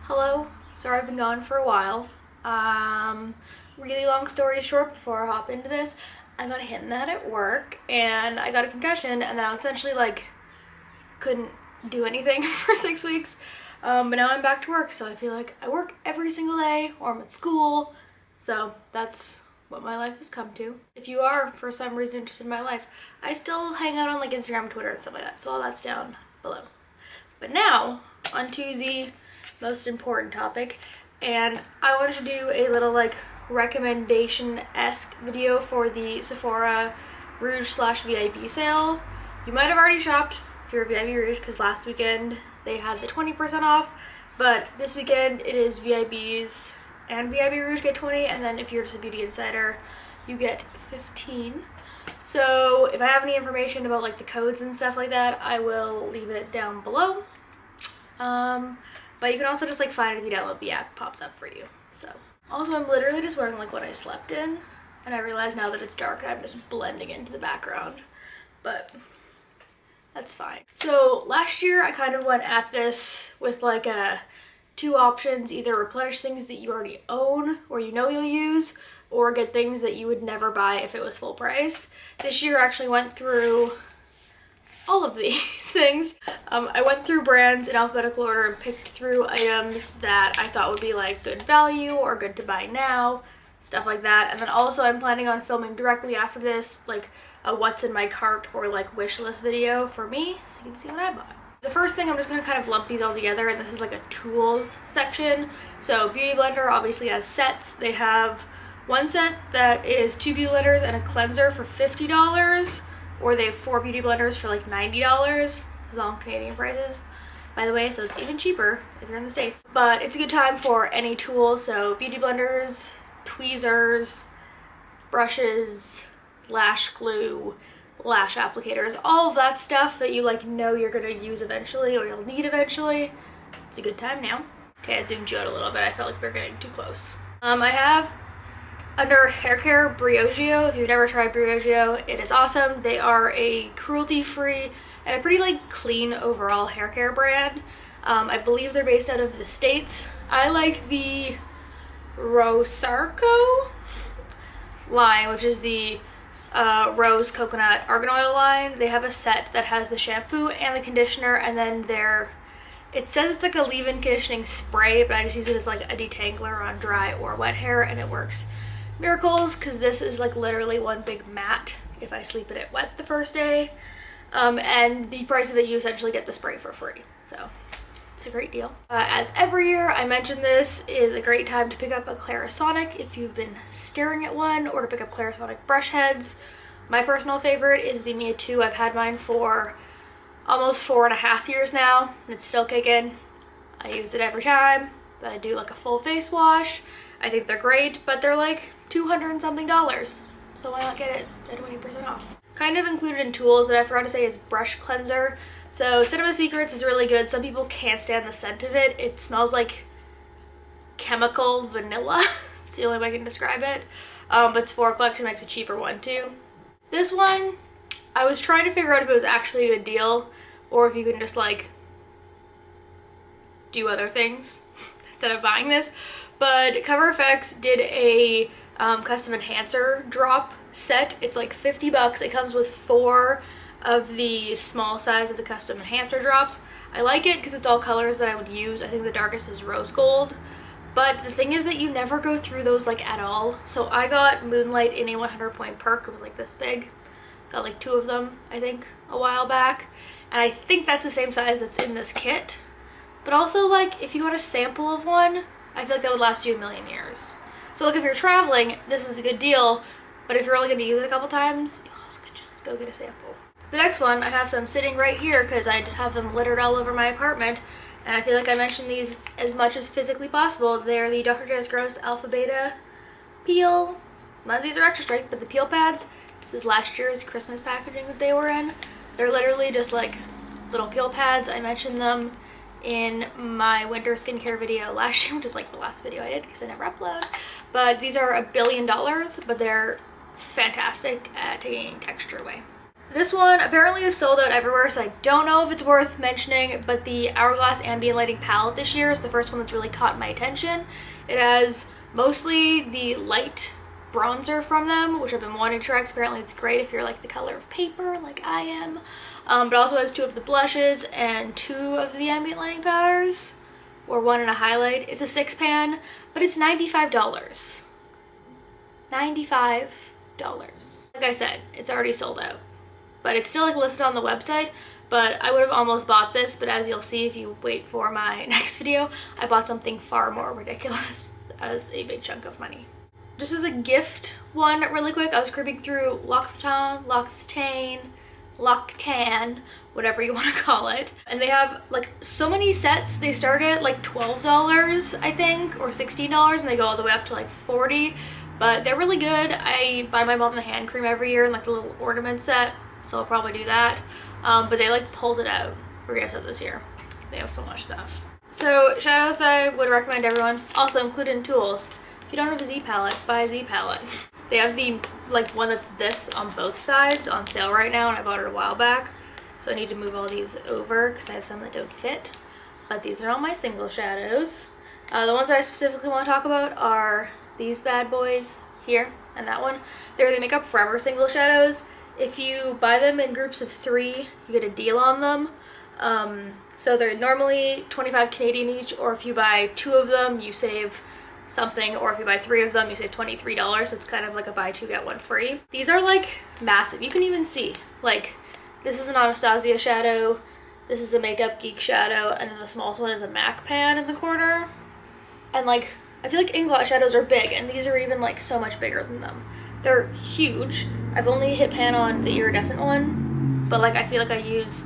Hello, sorry I've been gone for a while. Really long story short, before I hop into this, I got hit in the head at work and I got a concussion, and then I essentially couldn't do anything for 6 weeks. But now I'm back to work, so I feel like I work every single day or I'm at school. So that's what my life has come to. If you are for some reason interested in my life, I still hang out on Instagram and Twitter and stuff like that, so all that's down below. But now onto the most important topic, and I wanted to do a little recommendation-esque video for the Sephora Rouge / VIB sale. You might have already shopped if you're a VIB Rouge, because last weekend they had the 20% off, but this weekend it is VIB's and VIB Rouge get 20, and then if you're just a beauty insider you get 15. So if I have any information about the codes and stuff like that, I will leave it down below. But you can also just find it if you download the app, it pops up for you. So also, I'm literally just wearing what I slept in, and I realize now that it's dark and I'm just blending into the background, but that's fine. So last year I kind of went at this with two options: either replenish things that you already own or you'll use, or get things that you would never buy if it was full price. This year I actually went through all of these things. I went through brands in alphabetical order and picked through items that I thought would be good value or good to buy now, stuff like that. And then also I'm planning on filming directly after this a what's in my cart or wish list video for me, so you can see what I bought. The first thing, I'm just going to kind of lump these all together, and this is a tools section. So Beauty Blender obviously has sets. They have one set that is 2 beauty blenders and a cleanser for $50, or they have 4 beauty blenders for $90. This is all Canadian prices, by the way, so it's even cheaper if you're in the States. But it's a good time for any tool, so beauty blenders, tweezers, brushes, lash glue, lash applicators, all of that stuff that you know you're gonna use eventually or you'll need eventually. It's a good time now. Okay, I zoomed you out a little bit. I felt like we were getting too close. I have under hair care Briogeo. If you've never tried Briogeo, it is awesome. They are a cruelty-free and a pretty clean overall hair care brand. I believe they're based out of the States. I like the Rosarco line, which is the rose coconut argan oil line. They have a set that has the shampoo and the conditioner, and then it says it's a leave-in conditioning spray, but I just use it as a detangler on dry or wet hair, and it works miracles, because this is literally one big mat if I sleep in it wet the first day. And the price of it, you essentially get the spray for free, so it's a great deal. As every year I mention, this is a great time to pick up a Clarisonic if you've been staring at one, or to pick up Clarisonic brush heads. My personal favorite is the Mia 2. I've had mine for almost 4.5 years now, and it's still kicking. I use it every time that I do a full face wash. I think they're great, but they're $200 and something, so why not get it at 20% off? Kind of included in tools that I forgot to say is brush cleanser. So Cinema Secrets is really good. Some people can't stand the scent of it. It smells like chemical vanilla. It's the only way I can describe it. But Sephora Collection makes a cheaper one too. This one, I was trying to figure out if it was actually a good deal or if you can just do other things instead of buying this. But Cover FX did a custom enhancer drop set. It's $50. It comes with 4 of the small size of the custom enhancer drops. I like it because it's all colors that I would use. I think the darkest is rose gold, but the thing is that you never go through those at all. So I got Moonlight in a 100 point perk. It was this big. Got 2 of them I think a while back, and I think that's the same size that's in this kit. But also if you got a sample of one, I feel that would last you a million years. So if you're traveling, this is a good deal, but if you're only going to use it a couple times, you also could just go get a sample. The next one, I have some sitting right here because I just have them littered all over my apartment, and I feel like I mentioned these as much as physically possible. They're the Dr. Dennis Gross Alpha Beta Peel. None of these are extra strength, but the peel pads, this is last year's Christmas packaging that they were in. They're literally just little peel pads. I mentioned them in my winter skincare video last year, which is the last video I did because I never upload. But these are $1 billion, but they're fantastic at taking texture away. This one apparently is sold out everywhere, so I don't know if it's worth mentioning, but the Hourglass Ambient Lighting palette this year is the first one that's really caught my attention. It has mostly the light bronzer from them, which I've been wanting to try because apparently it's great if you're like the color of paper like I am. But also has 2 of the blushes and 2 of the ambient lighting powders, or 1 and a highlight. It's a 6-pan, but it's $95. $95. Like I said, it's already sold out, but it's still like listed on the website. But I would have almost bought this, but as you'll see if you wait for my next video, I bought something far more ridiculous as a big chunk of money. Just as a gift one really quick, I was creeping through L'Occitane, whatever you want to call it. And they have like so many sets. They start at like $12, I think, or $16, and they go all the way up to like $40. But they're really good. I buy my mom the hand cream every year in like a little ornament set, so I'll probably do that. But they like pulled it out for gift set this year. They have so much stuff. So shadows that I would recommend everyone, also include in tools. If you don't have a Z palette, buy a Z palette. They have the like one that's this on both sides on sale right now, and I bought it a while back. So I need to move all these over because I have some that don't fit. But these are all my single shadows. The ones that I specifically want to talk about are these bad boys here and that one. They're the Makeup Forever single shadows. If you buy them in groups of 3, you get a deal on them. So they're normally 25 Canadian each, or if you buy 2 of them, you save something, or if you buy 3 of them, you save $23. It's kind of like a buy 2 get 1 free. These are like massive. You can even see, like, this is an Anastasia shadow, this is a Makeup Geek shadow, and then the smallest one is a MAC pan in the corner. And like, I feel like in-gloss shadows are big, and these are even like so much bigger than them. They're huge. I've only hit pan on the iridescent one, but like I feel like I use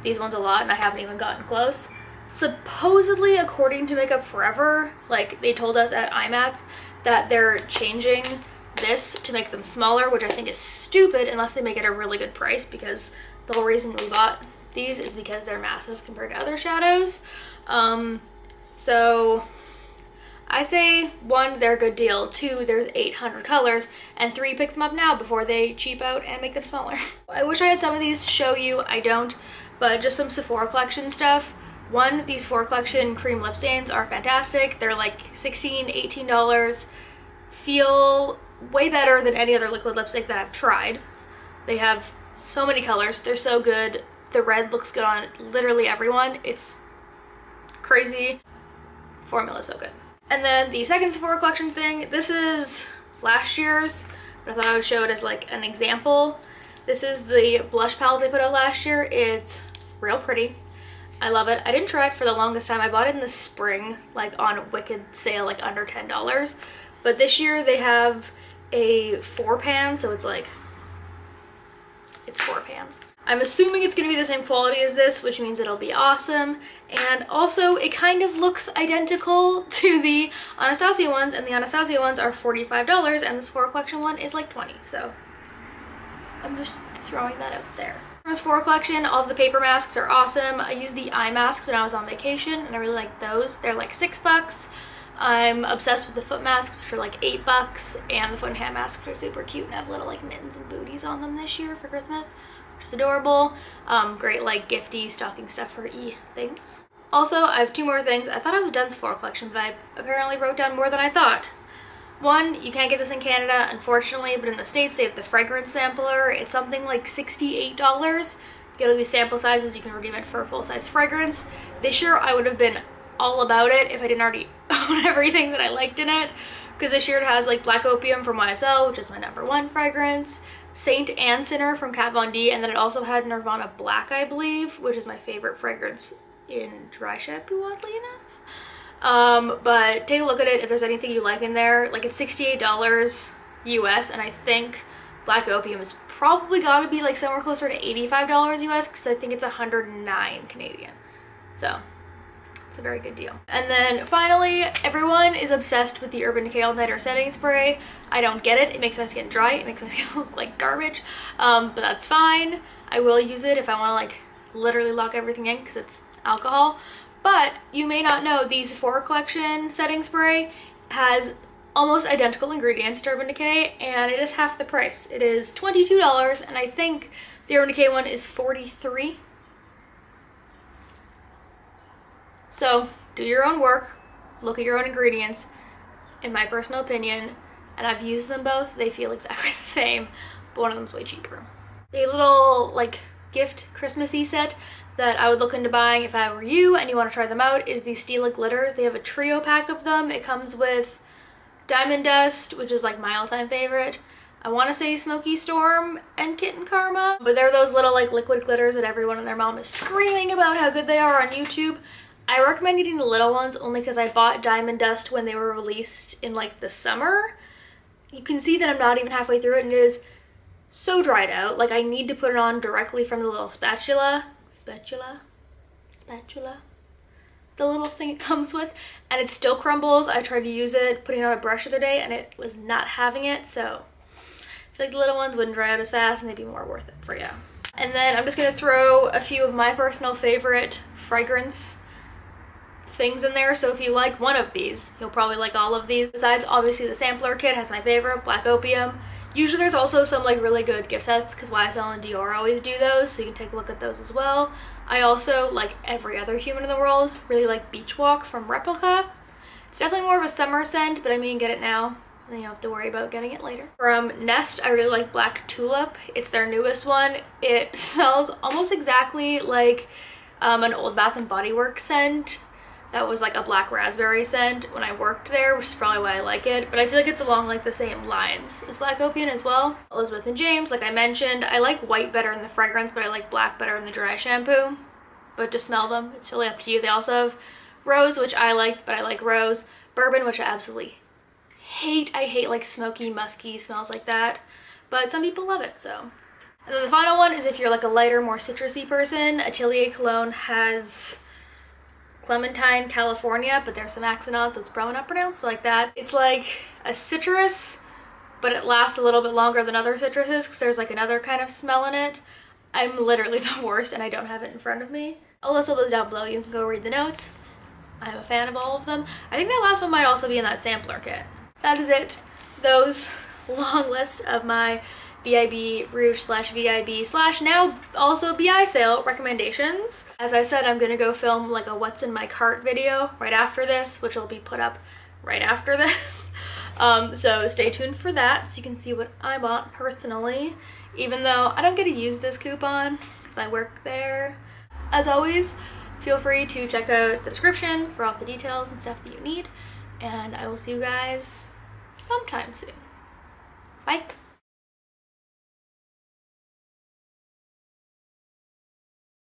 these ones a lot and I haven't even gotten close. Supposedly, according to Makeup Forever, like they told us at IMATS that they're changing this to make them smaller, which I think is stupid unless they make it a really good price, because the whole reason we bought these is because they're massive compared to other shadows. So I say 1, they're a good deal, 2, there's 800 colors, and 3, pick them up now before they cheap out and make them smaller. I wish I had some of these to show you, I don't, but just some Sephora collection stuff. 1, these Sephora collection cream lip stains are fantastic. They're like $16, $18, feel way better than any other liquid lipstick that I've tried. They have so many colors, they're so good. The red looks good on literally everyone. It's crazy. Formula's so good. And then the second Sephora collection thing, this is last year's, but I thought I would show it as like an example. This is the blush palette they put out last year. It's real pretty. I love it. I didn't try it for the longest time. I bought it in the spring, like on Wicked sale, like under $10. But this year they have a 4-pan, so it's like, it's 4 pans. I'm assuming it's gonna be the same quality as this, which means it'll be awesome. And also, it kind of looks identical to the Anastasia ones, and the Anastasia ones are $45, and the Sephora collection one is like $20, so I'm just throwing that out there. From the Sephora collection, all of the paper masks are awesome. I used the eye masks when I was on vacation, and I really like those. They're like $6. I'm obsessed with the foot masks, which are like $8, and the foot and hand masks are super cute and have little like mittens and booties on them this year for Christmas. Just adorable. Great like gifty stocking stuff for things. Also, I have 2 more things. I thought I was done Sephora collection, but I apparently wrote down more than I thought. 1, you can't get this in Canada, unfortunately, but in the States they have the fragrance sampler. It's something like $68. You get all these sample sizes, you can redeem it for a full-size fragrance. This year I would have been all about it if I didn't already own everything that I liked in it, because this year it has like Black Opium from YSL, which is my #1 fragrance, Saint and Sinner from Kat Von D, and then it also had Nirvana Black, I believe, which is my favorite fragrance in dry shampoo, oddly enough. But take a look at it if there's anything you like in there. Like, it's $68 US, and I think Black Opium is probably gotta be like somewhere closer to $85 US, because I think it's 109 Canadian. So it's a very good deal. And then finally, everyone is obsessed with the Urban Decay All Nighter setting spray. I don't get it. It makes my skin dry. It makes my skin look like garbage. But that's fine. I will use it if I want to like literally lock everything in, because it's alcohol. But you may not know, the Sephora collection setting spray has almost identical ingredients to Urban Decay, and it is half the price. It is $22, and I think The Urban Decay one is 43. So do your own work, look at your own ingredients. In my personal opinion, and I've used them both, they feel exactly the same, but one of them's way cheaper. A little like gift Christmassy set that I would look into buying if I were you and you want to try them out is the Stila Glitters. They have a trio pack of them. It comes with Diamond Dust, which is like my all-time favorite. I want to say Smoky Storm and Kitten Karma, but they're those little like liquid glitters that everyone and their mom is screaming about how good they are on YouTube. I recommend getting the little ones only because I bought Diamond Dust when they were released in like the summer. You can see that I'm not even halfway through it and it is so dried out. Like I need to put it on directly from the little spatula, the little thing it comes with, and it still crumbles. I tried to use it putting it on a brush the other day and it was not having it, so I feel like the little ones wouldn't dry out as fast and they'd be more worth it for you. And then I'm just gonna throw a few of my personal favorite fragrance things in there, so if you like one of these, you'll probably like all of these. Besides, obviously the sampler kit has my favorite, Black Opium. Usually there's also some like really good gift sets because YSL and Dior always do those, so you can take a look at those as well. I also, like every other human in the world, really like Beach Walk from Replica. It's definitely more of a summer scent, but I mean, get it now and then you don't have to worry about getting it later. From Nest, I really like Black Tulip. It's their newest one. It smells almost exactly like an old Bath & Body Works scent. That was like a black raspberry scent when I worked there, which is probably why I like it, but I feel like it's along like the same lines as Black Opium as well. Elizabeth and James, like I mentioned, I like white better in the fragrance, but I like black better in the dry shampoo. But just smell them, it's really up to you. They also have rose, which I like, but I like rose. Bourbon, which I absolutely hate. I hate like smoky, musky smells like that, but some people love it, so. And then the final one is if you're like a lighter, more citrusy person. Atelier Cologne has Clementine, California, but there's some accent on, so it's probably not pronounced like that. It's like a citrus, but it lasts a little bit longer than other citruses because there's like another kind of smell in it. I'm literally the worst and I don't have it in front of me. I'll list all those down below. You can go read the notes. I'm a fan of all of them. I think that last one might also be in that sampler kit. That is it. Those long list of my VIB Rouge / VIB / now also BI sale recommendations. As I said, I'm gonna go film like a what's in my cart video right after this, which will be put up right after this. So stay tuned for that so you can see what I bought personally, even though I don't get to use this coupon because I work there. As always, feel free to check out the description for all the details and stuff that you need, and I will see you guys sometime soon. Bye.